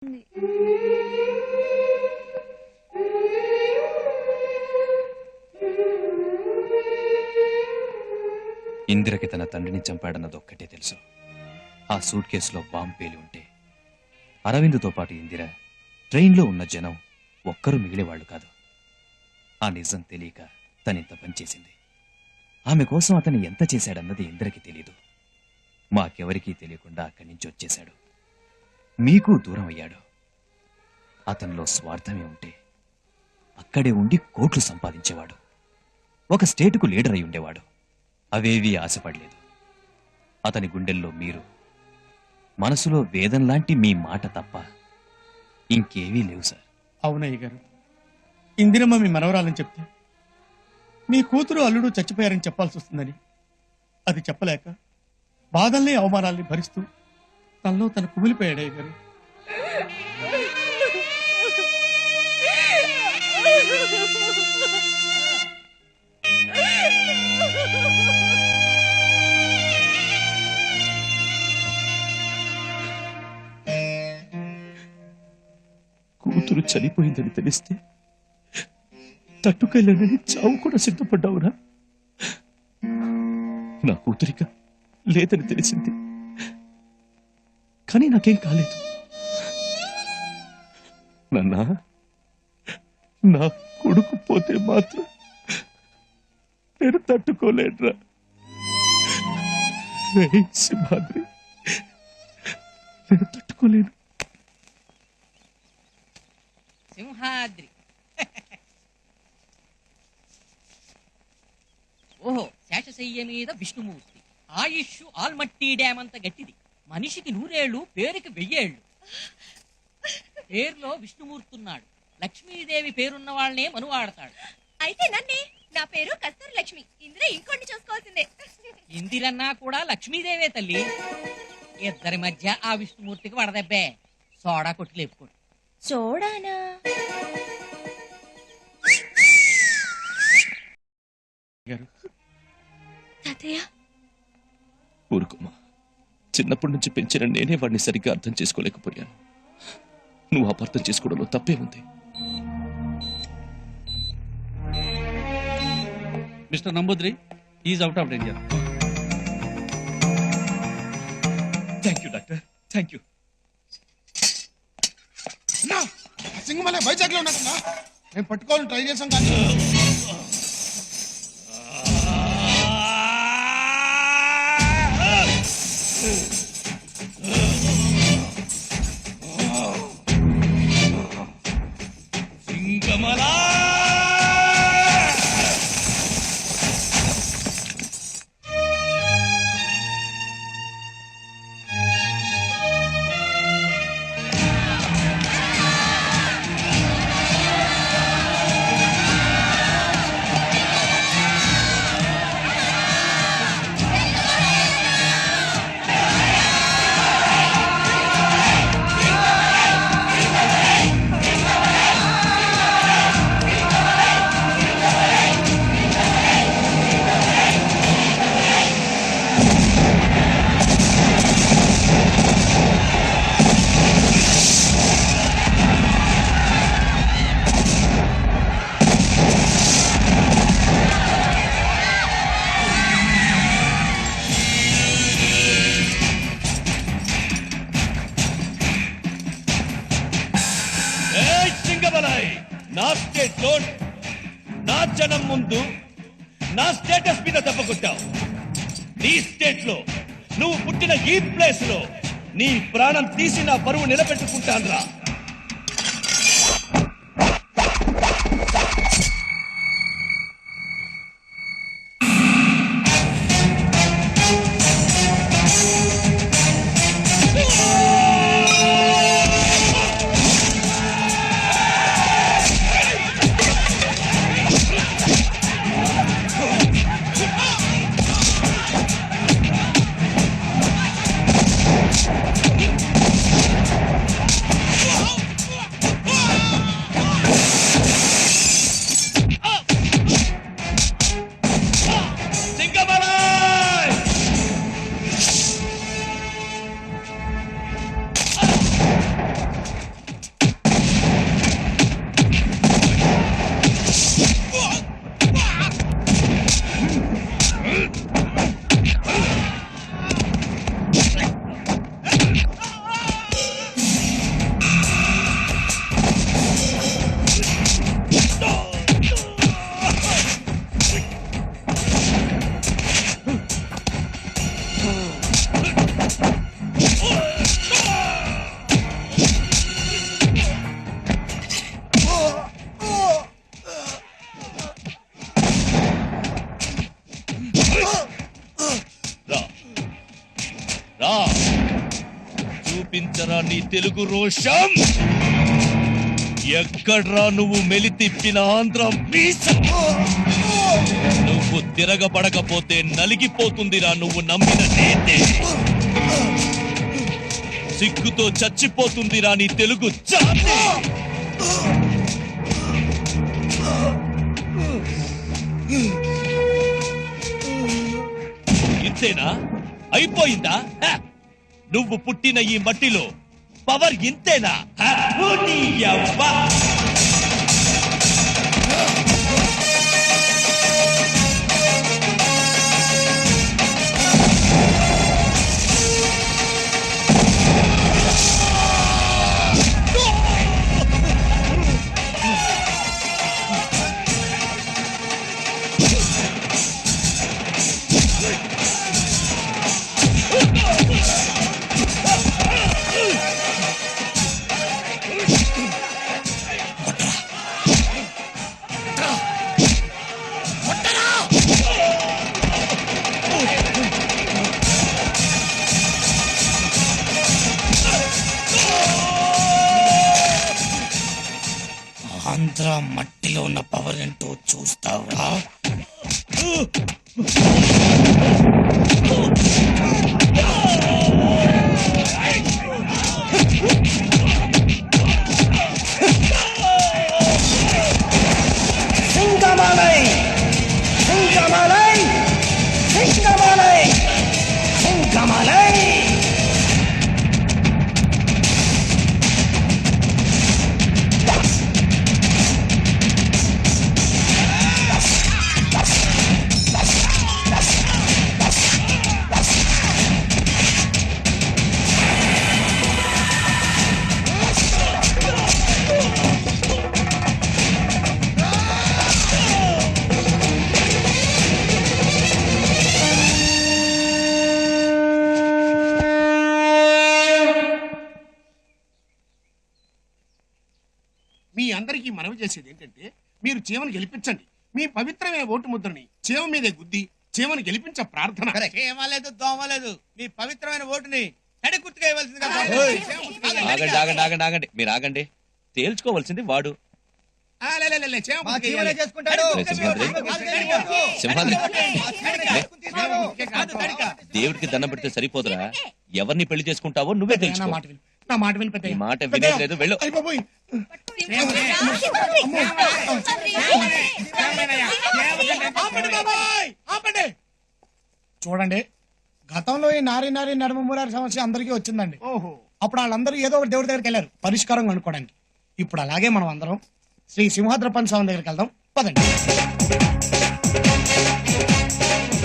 ఇందిరకి తన తండ్రిని చంపాడన్నది ఒక్కటే తెలుసు. ఆ సూట్ కేసులో బాంబు పేలి ఉంటే అరవింద్తో పాటు ఇందిర, ట్రైన్లో ఉన్న జనం ఒక్కరూ మిగిలేవాళ్లు కాదు. ఆ నిజం తెలియక తనింత పనిచేసింది. ఆమె కోసం అతను ఎంత చేశాడన్నది ఇందిరకి తెలీదు. మాకెవరికీ తెలియకుండా అక్కడి నుంచి వచ్చేశాడు. మీకు దూరం అయ్యాడు. అతనిలో స్వార్థమే ఉంటే అక్కడే ఉండి కోట్లు సంపాదించేవాడు. ఒక స్టేటుకు లీడర్ అయి ఉండేవాడు. అవేవీ ఆశపడలేదు. అతని గుండెల్లో మీరు, మనసులో వేదంలాంటి మీ మాట తప్ప ఇంకేవీ లేవు సార్. అవునయ్య గారు, ఇందిరమ్మ మీ మనవరాలని చెప్తే మీ కూతురు అల్లుడు చచ్చిపోయారని చెప్పాల్సి వస్తుందని అది చెప్పలేక బాధల్ని అవమానాల్ని భరిస్తూ తనలో తను కుమిలిపోయాడయ్య గారు. కూతురు చనిపోయిందని తెలిస్తే తట్టుకెళ్ళనని చావు కూడా సిద్ధపడ్డావురా. నా కూతురిక లేదని తెలిసింది, కానీ నాకేం కాలేదు. నాన్నా, నా కొడుకు పోతే మాత్రం నేను తట్టుకోలేనురా. సింహాద్రి, నేను తట్టుకోలేను. సింహాద్రి ఓహో, శేషశయ్య మీద విష్ణుమూర్తి. ఆయుష్ ఆల్మట్టి డ్యామ్ అంత గట్టిది. మనిషికి 100 ఏళ్ళు, పేరుకి 1000 ఏళ్ళు. పేరులో విష్ణుమూర్తి ఉన్నాడు. లక్ష్మీదేవి పేరున్న వాళ్ళనే మనువాడతాడు. అయితే నన్నే, నా పేరు కస్తూరి లక్ష్మి. ఇందిర ఇంకోటి చూసుకోవాల్సిందే. ఇందిరన్నా కూడా లక్ష్మీదేవే తల్లి. ఇద్దరి మధ్య ఆ విష్ణుమూర్తికి వడదెబ్బే. సోడా కొట్టి లేపుకోండి. చూడానా? ఊరుకోమా, చిన్నప్పటి నుంచి పెంచిన నేనే వాడిని సరిగ్గా అర్థం చేసుకోలేకపోయాను. నువ్వు అపార్థం చేసుకోవడంలో తప్పే ఉంది. Mister Namboodiri, is out of danger. Thank you doctor, thank you. Singamalai Vizag లో ఉన్నట్టున్నా మేము పట్టుకోవాలని ట్రై చేసాం కానీ సింగమలా నా స్టేట్ లో నా జనం ముందు నా స్టేటస్ మీద తప్పకొట్టావు. నీ స్టేట్ లో నువ్వు పుట్టిన ఈ ప్లేస్ లో నీ ప్రాణం తీసి నా పరువు నిలబెట్టుకుంటానురా. చూపించరా నీ తెలుగు రోషం. ఎక్కడ్రా నువ్వు మెలి తిప్పిన ఆంధ్ర మీసం. నువ్వు తిరగబడకపోతే నలిగిపోతుందిరా నువ్వు నమ్మిన నేతే. సిగ్గుతో చచ్చిపోతుందిరా నీ తెలుగు జాతి. ఇంతేనా? అయిపోయిందా? హ! నువ్వు పుట్టిన ఈ మట్టిలో పవర్ ఇంతేనా? హ! నీ యవ్వ! ఆంధ్ర మట్టిలో ఉన్న పవర్ ఏంటో చూస్తావురా. సింగమాలై సింగమాలై సింగమాలై సింగమాలై. మీ అందరికీ మనవి చేసేది ఏంటంటే మీరు చీమను గెలిపించండి. మీ పవిత్రమైన ఓటు ముద్రని చీమ మీదే గుద్ది చీమను గెలిపించ ప్రార్థన. ఏమలేదు దోమలేదు మీ పవిత్రమైన ఓటుని తడి గుర్తుగా ఇవ్వాల్సిందిగా ఆగండి ఆగండి ఆగండి ఆగండి. మీరు ఆగండి. తేల్చుకోవాల్సింది వాడు. చేసుకుంటాడు. సింహాద్రి దేవుడికి దండం పెడితే సరిపోదురా. ఎవరిని పెళ్లి చేసుకుంటావో నువ్వే నా తెలుసుకో. మాట విను. నా మాట విను పెద్దయ్య. ఈ మాట వినేది వెళ్ళు. అయిపోయి. చూడండి, గతంలో ఈ నారీ నడుమ మూరారి సమస్య అందరికీ వచ్చిందండి. ఓహో, అప్పుడు వాళ్ళందరూ ఏదో ఒక దేవుడి దగ్గరికి వెళ్ళారు పరిష్కారం కనుక్కోవడానికి. ఇప్పుడు అలాగే మనం అందరం శ్రీ సింహాద్రపన్ స్వామి దగ్గరికి వెళ్దాం. పదండి.